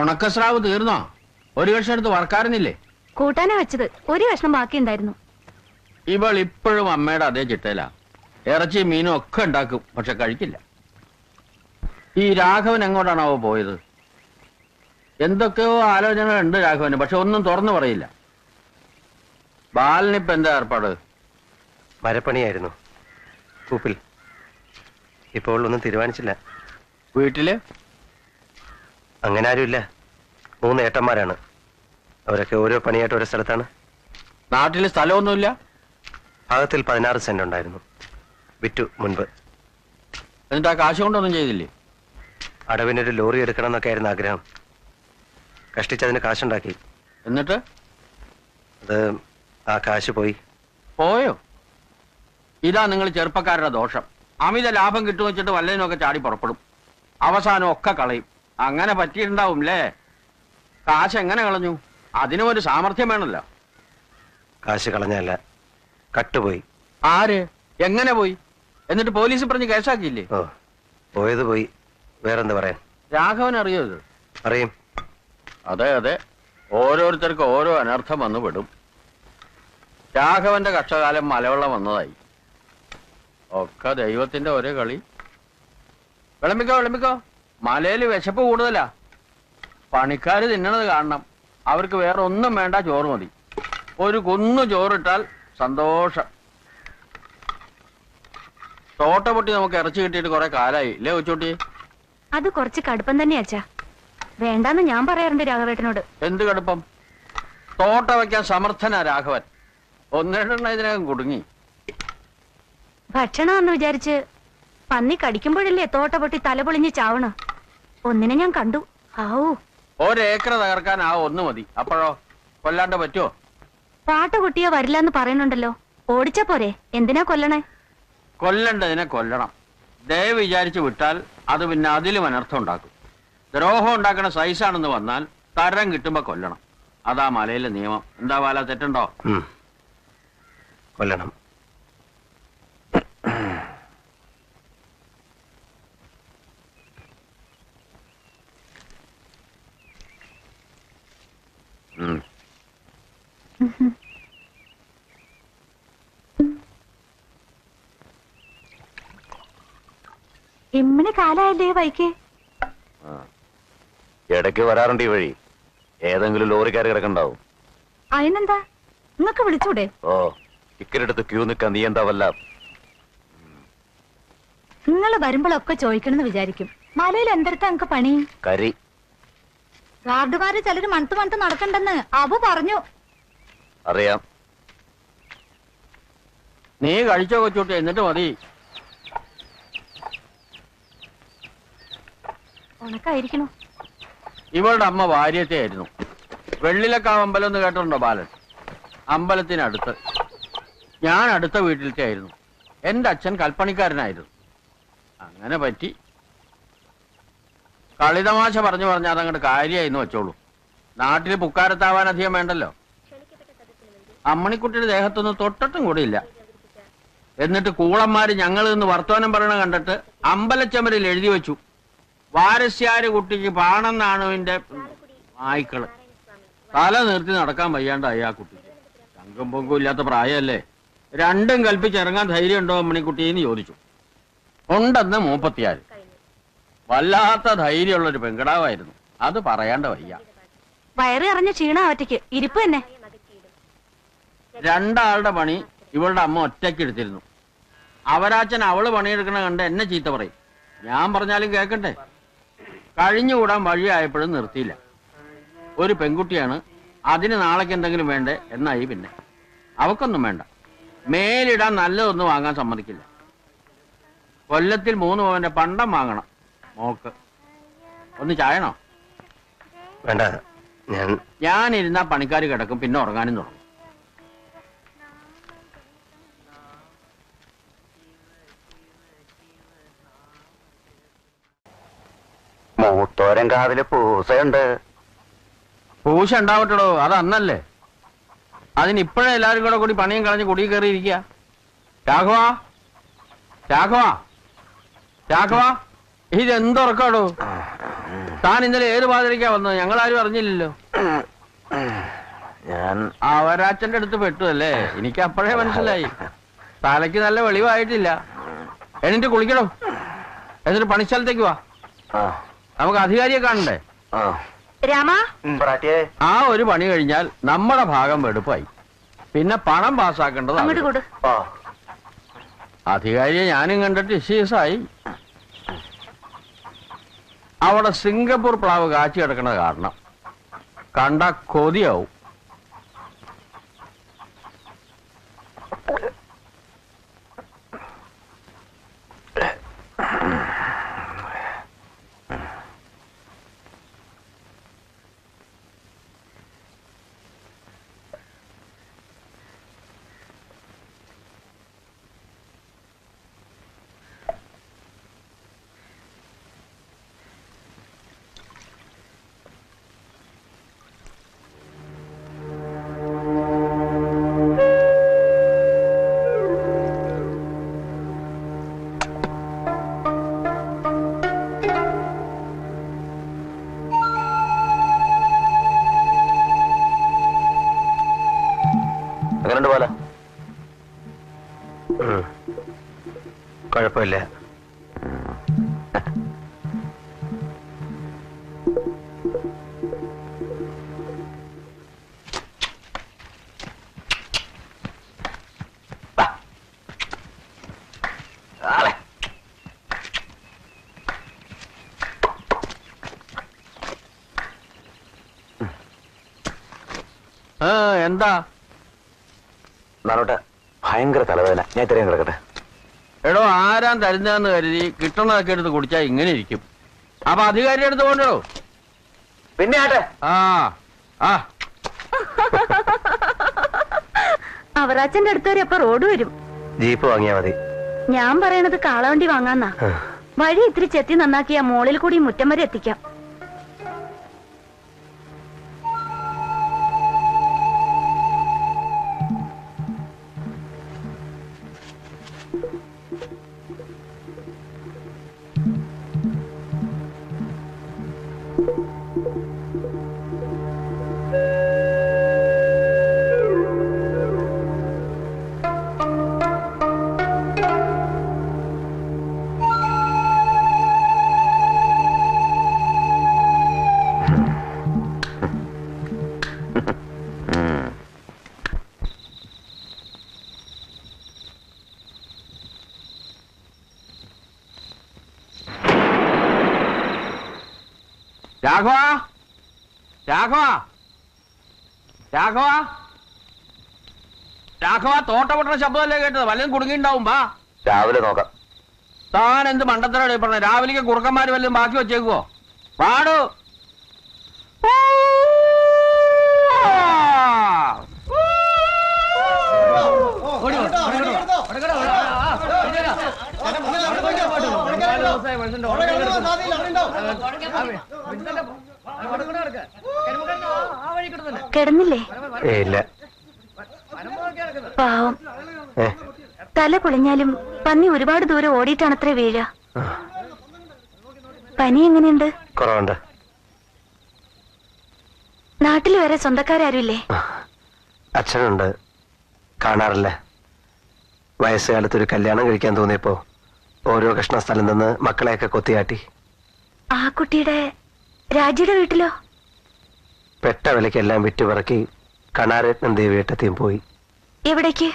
ഉണക്കസ്രാവ് തീർന്നോ? ഒരു കഷ്ണം എടുത്ത് വറക്കാറുന്നില്ലേ? കൂട്ടാനാ വെച്ചത്, ഒരു കഷ്ണം ബാക്കി ഉണ്ടായിരുന്നു. ഇവൾ ഇപ്പോഴും അമ്മയുടെ അതേ ചിട്ടയിലാ. ഇറച്ചി മീനും ഒക്കെ ഉണ്ടാക്കും, പക്ഷെ കഴിക്കില്ല. ഈ രാഘവൻ എങ്ങോട്ടാണാവോ പോയത്? എന്തൊക്കെയോ ആലോചനകളുണ്ട് രാഘവന്, പക്ഷെ ഒന്നും തുറന്നു പറയില്ല. ബാലനിപ്പ എന്താ ഏർപ്പാട്? മരപ്പണിയായിരുന്നു കൂപ്പിൽ. ഇപ്പോൾ ഒന്നും തീരുമാനിച്ചില്ല. വീട്ടില് അങ്ങനെ ആരുമില്ല. 3 ഏട്ടന്മാരാണ്. അവരൊക്കെ ഓരോ പണിയായിട്ട് ഓരോ സ്ഥലത്താണ്. നാട്ടില് സ്ഥലമൊന്നുമില്ല. ഭാഗത്തിൽ 16 സെന്റ് ഉണ്ടായിരുന്നു, വിറ്റു മുൻപ്. എന്നിട്ട് ആ കാശ് കൊണ്ടൊന്നും ചെയ്തില്ലേ? അടവിനൊരു ലോറി എടുക്കണം എന്നൊക്കെ ആയിരുന്നു ആഗ്രഹം. കഷ്ടിച്ചതിന് കാശുണ്ടാക്കി. എന്നിട്ട് അത് ആ കാശ് പോയോ? ഇതാ നിങ്ങൾ ചെറുപ്പക്കാരുടെ ദോഷം. അമിത ലാഭം കിട്ടുമെന്ന് വെച്ചിട്ട് വല്ലതിനൊക്കെ ചാടി പുറപ്പെടും, അവസാനം ഒക്കെ കളയും. അങ്ങനെ പറ്റിയിട്ടുണ്ടാവും അല്ലേ? കാശ് എങ്ങനെ കളഞ്ഞു? അതിനും ഒരു സാമർഥ്യം വേണമല്ലോ. കാശ് കളഞ്ഞല്ല, കട്ടുപോയി. ആര്? എങ്ങനെ പോയി? എന്നിട്ട് പോലീസ് പറഞ്ഞ് കേസാക്കിയില്ലേ? ഓ, പോയത് പോയി, വേറെന്ത് പറയാൻ. രാഘവൻ അറിയോ ഇത്? അറിയും. അതെ അതെ, ഓരോരുത്തർക്ക് ഓരോ അനർത്ഥം വന്നു വിടും. രാഘവന്റെ കഷ്ടകാലം മലവെള്ളം വന്നതായി. ഒക്കെ ദൈവത്തിന്റെ ഒരേ കളി. വിളമ്പിക്കോ, മലയിൽ വിശപ്പ് കൂടുതലാ. പണിക്കാര് തിന്നണത് കാണണം. അവർക്ക് വേറെ ഒന്നും വേണ്ട, ചോറ് മതി. ഒരു കുന്നു ചോറിട്ടാൽ സന്തോഷം. തോട്ട പൊട്ടി നമുക്ക് ഇറച്ചി കിട്ടിയിട്ട് കുറെ കാലായി ഇല്ലേ കൊച്ചോട്ടി? അത് കുറച്ച് കടുപ്പം തന്നെ അച്ഛാ. വേണ്ടാന്ന് ഞാൻ പറയാറുണ്ട് രാഘവേട്ടനോട്. എന്ത് കടുപ്പം? തോട്ട വയ്ക്കാൻ സമർത്ഥനാ രാഘവൻ. 1-2 ഇതിനകം കുടുങ്ങി. ഭക്ഷണമെന്ന് വിചാരിച്ച് പന്നി കടിക്കുമ്പോഴല്ലേ തോട്ട പൊട്ടി തലപൊളിഞ്ഞ് ചാവണ. ഒന്നിനെ ഞാൻ കണ്ടു. ആവൂ, 1 ഏക്കർ തകർക്കാൻ ആ ഒന്ന് മതി. അപ്പോഴോ കൊല്ലാണ്ട് പറ്റുമോ? പാട്ട കുട്ടിയെ വരില്ലെന്ന് പറയുന്നുണ്ടല്ലോ. ഓടിച്ച പോരെ, എന്തിനാ കൊല്ലണേ? കൊല്ലണ്ടതിനെ കൊല്ലണം. ദയ വിചാരിച്ച് വിട്ടാൽ അത് പിന്നെ അതിലും അനർത്ഥം ഉണ്ടാക്കും. ദ്രോഹം ഉണ്ടാക്കുന്ന സൈസാണെന്ന് വന്നാൽ തരം കിട്ടുമ്പോ കൊല്ലണം. അതാ മലയിലെ നിയമം. എന്താ ബാല, തെറ്റുണ്ടോ? കൊല്ലണം. എമ്മിന് കാലായല്ലേ വൈക്ക്? ഇടയ്ക്ക് വരാറുണ്ട് ഈ വഴി. ഏതെങ്കിലും ലോറിക്കാര് കിടക്കണ്ടാവും. അതിനെന്താ, നിങ്ങക്ക് വിളിച്ചൂടെ? ഓ, ഇക്കരടുത്ത് ക്യൂ നിൽക്കാൻ നീ എന്താ വല്ല. നിങ്ങള് വരുമ്പോഴൊക്കെ ചോദിക്കണമെന്ന് വിചാരിക്കും. മലയിൽ എന്തെടുത്താ നിങ്ങക്ക് പണി? കരി. ഗാർഡുമാര് ചിലര് മണത്ത് നടക്കണ്ടെന്ന് അബു പറഞ്ഞു. അറിയാം. നീ കഴിച്ചോ കൊച്ചോട്ടെ, എന്നിട്ട് മതി. ഉണക്കായിരിക്കണു. ഇവളുടെ അമ്മ ഭാര്യത്തെ ആയിരുന്നു. വെള്ളിലക്കാവ് അമ്പലം എന്ന് കേട്ടിട്ടുണ്ടോ ബാലൻ? അമ്പലത്തിനടുത്ത്. ഞാൻ അടുത്ത വീട്ടിലത്തെ ആയിരുന്നു. എന്റെ അച്ഛൻ കൽപ്പണിക്കാരനായിരുന്നു. അങ്ങനെ പറ്റി. കളിതമാശ പറഞ്ഞു അതങ്ങോട്ട് കാര്യമായിരുന്നു വെച്ചോളൂ. നാട്ടിൽ പുക്കാരത്താവാൻ അധികം വേണ്ടല്ലോ. അമ്മണിക്കുട്ടിയുടെ ദേഹത്തൊന്നും തൊട്ടിട്ടും കൂടിയില്ല. എന്നിട്ട് കൂളന്മാര് ഞങ്ങൾ നിന്ന് വർത്തമാനം പറയണ കണ്ടിട്ട് അമ്പലച്ചമരിൽ എഴുതി വെച്ചു, വാരസ്യാര് കുട്ടിക്ക് പാണെന്നാണുവിന്റെ നായ്ക്കള്. തല നിർത്തി നടക്കാൻ വയ്യാണ്ടായി ആ കുട്ടിക്ക്. ചങ്കും പൊങ്കും ഇല്ലാത്ത പ്രായമല്ലേ. രണ്ടും കൽപ്പിച്ചിറങ്ങാൻ ധൈര്യം ഉണ്ടോ അമ്മണിക്കുട്ടിന്ന് ചോദിച്ചു. ഉണ്ടെന്ന് 36. വല്ലാത്ത ധൈര്യമുള്ളൊരു പെങ്കടാവായിരുന്നു. അത് പറയാണ്ട വയ്യ. വയറ് അറിഞ്ഞ ക്ഷീണ ഒറ്റയ്ക്ക് ഇരിപ്പ് തന്നെ. 2 ആളുടെ പണി ഇവളുടെ അമ്മ ഒറ്റയ്ക്ക് എടുത്തിരുന്നു. അവരാച്ചൻ അവള് പണിയെടുക്കണ കണ്ട് എന്നെ ചീത്ത പറയും. ഞാൻ പറഞ്ഞാലും കേൾക്കട്ടെ. കഴിഞ്ഞുകൂടാൻ വഴിയായപ്പോഴും നിർത്തിയില്ല. ഒരു പെൺകുട്ടിയാണ്, അതിന് നാളേക്ക് എന്തെങ്കിലും വേണ്ടേ എന്നായി. പിന്നെ അവക്കൊന്നും വേണ്ട. മേലിടാൻ നല്ലതൊന്നും വാങ്ങാൻ സമ്മതിക്കില്ല. കൊല്ലത്തിൽ 3 പവന്റെ പണ്ടം വാങ്ങണം മോക്ക്. ഒന്ന് ചായണോ? വേണ്ട, ഞാനിരുന്നാ പണിക്കാർ കിടക്കും, പിന്നെ ഉറങ്ങാനും തുടങ്ങും. മൂത്തോരം കാവിലെ പൂസയുണ്ട്. പൂശ ഉണ്ടാവട്ടോ, അത് അന്നല്ലേ. അതിനിപ്പോഴേ എല്ലാവരും കൂടി പണിയും കളഞ്ഞ് കുടി കയറിയിരിക്കുക. രാഘവ ഇതെന്തുറക്കാടോ? താൻ ഇന്നലെ ഏത് പാതിരിക്കാ വന്നത്? ഞങ്ങളാരും അറിഞ്ഞില്ലല്ലോ. ഞാൻ അവരാച്ചന്റെ അടുത്ത് പെട്ടു അല്ലേ? എനിക്ക് അപ്പോഴേ മനസ്സിലായി. തലയ്ക്ക് നല്ല വെളിവായിട്ടില്ല. എന്നിട്ട് കുളിക്കണോ? എന്നിട്ട് പണിസ്ഥലത്തേക്ക് വാ. നമുക്ക് അധികാരിയെ കാണണ്ടേ? രാമ, ആ ഒരു പണി കഴിഞ്ഞാൽ നമ്മുടെ ഭാഗം വെടുപ്പായി. പിന്നെ പണം പാസ്സാക്കേണ്ടത് അങ്ങോട്ട് കൊടു. അധികാരിയെ ഞാനും കണ്ടിട്ട് ഇഷ്യൂസായി. അവിടെ സിംഗപ്പൂർ പ്ലാവ് കാച്ചി കിടക്കണ കാരണം കണ്ട കൊതിയാവും. എങ്ങനെയുണ്ട് പോലെ? കുഴപ്പമില്ല. എന്താ നാളോട്ടെ ഭയങ്കര തലവേദന. ഞാൻ ഇത്രയും കിടക്കട്ടെ. എടോ, ആരാൻ തരുന്നതെന്ന് കരുതി കിട്ടണതൊക്കെ എടുത്ത് കുടിച്ചാൽ ഇങ്ങനെ ഇരിക്കും. അപ്പൊ അധികാരിയുടെ അടുത്ത് കൊണ്ടോ? പിന്നെ ആട്ടെ. ആ ആ അവറാച്ചന്റെ അടുത്ത് വരെ അപ്പൊ റോഡ് വരും. ജീപ്പ് വാങ്ങിയാ മതി. ഞാൻ പറയണത് കാളവണ്ടി വാങ്ങാന്നാ. വഴി ഇത്തിരി ചെത്തി നന്നാക്കിയാ മോളിൽ കൂടി മുറ്റം വരെ എത്തിക്കാം. രാഘവ, രാഘവ, രാഘവ, രാഘവ, തോട്ടപൊട്ടണ ശബ്ദമല്ലേ കേട്ടത്? വല്ലതും കുടുങ്ങിണ്ടാവും. വാ, രാവിലെ നോക്കാം. താൻ എന്ത് മണ്ടത്തരാണ് പറഞ്ഞത്? രാവിലേക്ക് കുറുക്കന്മാര് വല്ലതും ബാക്കി വെച്ചേക്കുവോ? പാടു. കിടന്നില്ലേ? ഇല്ല. പാവം. തല പൊളിഞ്ഞാലും പന്നി ഒരുപാട് ദൂരം ഓടിയിട്ടാണത്രേ വീഴ. പനി എങ്ങനെയുണ്ട്? കുറവുണ്ട്. നാട്ടിൽ വരെ സ്വന്തക്കാരാരുമില്ലേ? അച്ഛനുണ്ട്, കാണാറില്ല. വയസ്സുകാലത്ത് ഒരു കല്യാണം കഴിക്കാൻ തോന്നിയപ്പോ ഓരോ കഷ്ണ സ്ഥലം നിന്ന് മക്കളെയൊക്കെ കൊത്തിയാട്ടി. ആ കുട്ടിയുടെ രാജിയുടെ വീട്ടിലോ? പെട്ട വിലക്കെല്ലാം വിറ്റുപിറക്കി കണാരത്നം ദേവിയേട്ടത്തെയും പോയി. എവിടേക്ക്?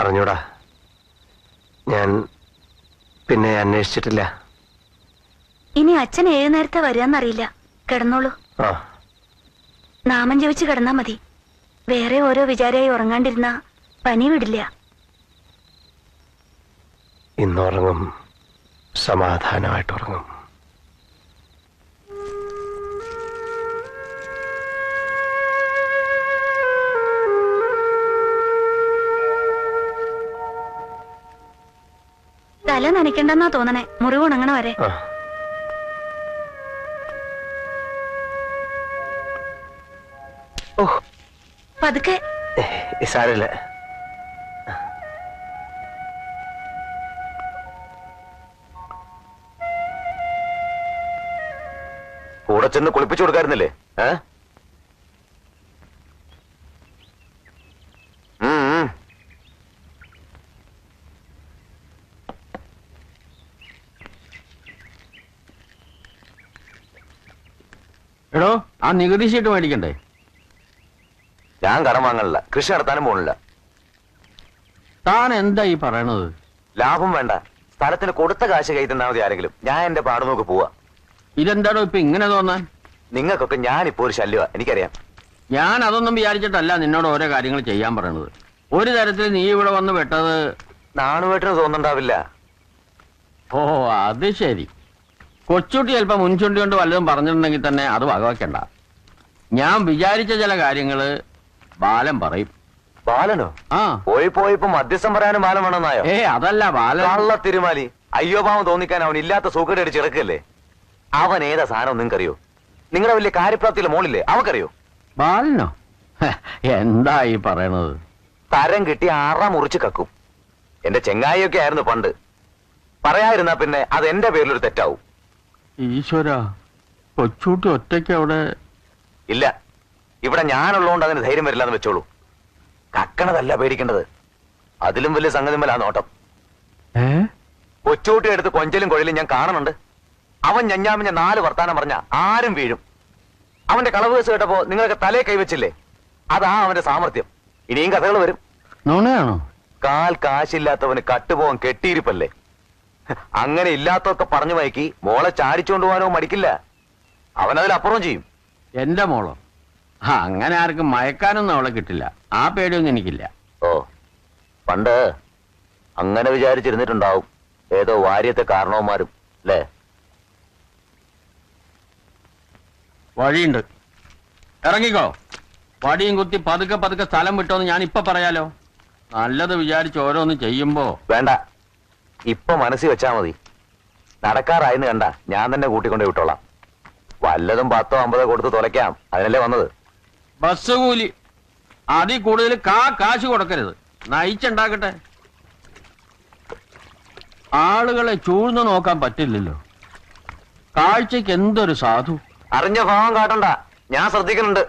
അറിഞ്ഞൂടാ. ഞാൻ പിന്നെ അന്വേഷിച്ചിട്ടില്ല. ഇനി അച്ഛൻ ഏതു നേരത്തെ വരികയെന്നറിയില്ല. കിടന്നോളൂ. ആ, നാമം ജപിച്ച് കിടന്നാ മതി. വേറെ ഓരോ വിചാരമായി ഉറങ്ങാണ്ടിരുന്ന പനി വിടില്ല. ഇന്നുറങ്ങും, സമാധാനമായിട്ടുറങ്ങും. തല നനയ്ക്കണ്ടെന്നാ തോന്നണേ, മുറിവ് ഉണങ്ങണ വരെ. പതുക്കെ. സാരമില്ല. ചെന്ന് കുളിപ്പിച്ചു കൊടുക്കായിരുന്നില്ലേ? എടോ, ആ നികുതി ഷീട്ട് മേടിക്കണ്ടേ? ഞാൻ കടം വാങ്ങണില്ല, കൃഷി നടത്താനും പോണില്ല. താൻ എന്താ ഈ പറയണത്? ലാഭം വേണ്ട, സ്ഥലത്തിന് കൊടുത്ത കാശ് കൈ തന്നാ മതി ആരെങ്കിലും. ഞാൻ എന്റെ പാട് നോക്കി പോവാ. ഇതെന്താടോ ഇപ്പൊ ഇങ്ങനെ തോന്നാൻ? നിങ്ങൾക്കൊക്കെ ഞാനിപ്പോ ഒരു ശല്യമാ, എനിക്കറിയാം. ഞാൻ അതൊന്നും വിചാരിച്ചിട്ടല്ല നിന്നോട് ഓരോ കാര്യങ്ങൾ ചെയ്യാൻ പറയണത്. ഒരു തരത്തിൽ നീ ഇവിടെ വന്ന് വെട്ടത് നാണുവേട്ടിന് തോന്നുന്നുണ്ടാവില്ല. ഓ, അത് ശരി. കൊച്ചുട്ടി ചിലപ്പോൾ മുൻചുണ്ടി കൊണ്ട് വല്ലതും പറഞ്ഞിട്ടുണ്ടെങ്കിൽ തന്നെ അത് വകവയ്ക്കണ്ട. ഞാൻ വിചാരിച്ച ചില കാര്യങ്ങള് ബാലൻ പറയും. ബാലനോ? ആ, പോയിപ്പോ മധ്യസ്ഥം പറയാനും ബാലൻ വേണമെന്നായോ? അതല്ല ബാലൻ. കള്ള തിരുമാലി, അയ്യോ പാവം തോന്നിക്കാൻ അവൻ ഇല്ലാത്ത സൂക്കട് അടിച്ച് ഇറക്കല്ലേ. അവൻ ഏതാ സാധനം നിങ്ങൾക്കറിയോ? നിങ്ങളുടെ വലിയ കാര്യപ്രാപ്തിയിലെ മോളില്ലേ, അവക്കറിയോ? ബാലനോ? എന്താ ഈ പറയണത്? തരം കിട്ടി 6 മുറിച്ച് കക്കും. എന്റെ ചെങ്ങായിയൊക്കെ ആയിരുന്നു പണ്ട്. പറയാതിരുന്നാ പിന്നെ അത് എന്റെ പേരിലൊരു തെറ്റാവും. ഈശ്വര, കൊച്ചൂട്ടി ഒറ്റയ്ക്ക് അവിടെ? ഇല്ല, ഇവിടെ ഞാനുള്ളതുകൊണ്ട് അതിന് ധൈര്യം വരില്ലെന്ന് വെച്ചോളൂ. കക്കണതല്ല പേടിക്കേണ്ടത്, അതിലും വലിയ സംഗതിമല്ല ആ നോട്ടം. കൊച്ചൂട്ടി എടുത്ത് കൊഞ്ചലും കൊഴലും ഞാൻ കാണുന്നുണ്ട്. അവൻ ഞഞ്ഞാമിഞ്ഞ 4 വർത്താനം പറഞ്ഞ ആരും വീഴും. അവന്റെ കളവ് കേസ് കേട്ടപ്പോ നിങ്ങൾക്ക് തലേ കൈവച്ചില്ലേ, അതാ അവന്റെ സാമർത്ഥ്യം. ഇനിയും കഥകൾ വരും. നുണയാണോ? കാൽ കാശില്ലാത്തവന് കട്ടുപോകാൻ കെട്ടിയിരിപ്പല്ലേ. അങ്ങനെ ഇല്ലാത്തൊക്കെ പറഞ്ഞു മയക്കി മോളെ ചാടിച്ചുകൊണ്ട് പോകാനോ മടിക്കില്ല. അവനതിലപ്പുറം ചെയ്യും. എന്റെ മോളോ? അങ്ങനെ ആർക്കും മയക്കാനൊന്നും അവളെ കിട്ടില്ല. ആ പേടിയൊന്നും എനിക്കില്ല. ഓ, പണ്ട് അങ്ങനെ വിചാരിച്ചിരുന്നിട്ടുണ്ടാവും ഏതോ വാര്യത്തെ കാരണവന്മാരും അല്ലേ? വഴിയുണ്ട്, ഇറങ്ങിക്കോ. വടിയും കുത്തി പതുക്കെ പതുക്കെ സ്ഥലം വിട്ടോന്ന് ഞാൻ ഇപ്പൊ പറയാലോ. നല്ലത് വിചാരിച്ച് ഓരോന്ന് ചെയ്യുമ്പോ. വേണ്ട, ഇപ്പൊ മനസ്സിൽ വെച്ചാ മതി. നടക്കാറായെന്ന് കണ്ട ഞാൻ തന്നെ കൂട്ടിക്കൊണ്ടേ വിട്ടോളാം. വല്ലതും 10 50 കൊടുത്ത് തുലയ്ക്കാം, അതിനല്ലേ വന്നത്. ബസ് കൂലി അതിൽ കൂടുതൽ കാശ് കൊടുക്കരുത്. നയിച്ചുണ്ടാക്കട്ടെ. ആളുകളെ ചൂഴ്ന്നു നോക്കാൻ പറ്റില്ലല്ലോ. കാഴ്ചക്ക് എന്തൊരു സാധു. അറിഞ്ഞ ഭാവം കാട്ടണ്ട, ഞാൻ ശ്രദ്ധിക്കുന്നുണ്ട്.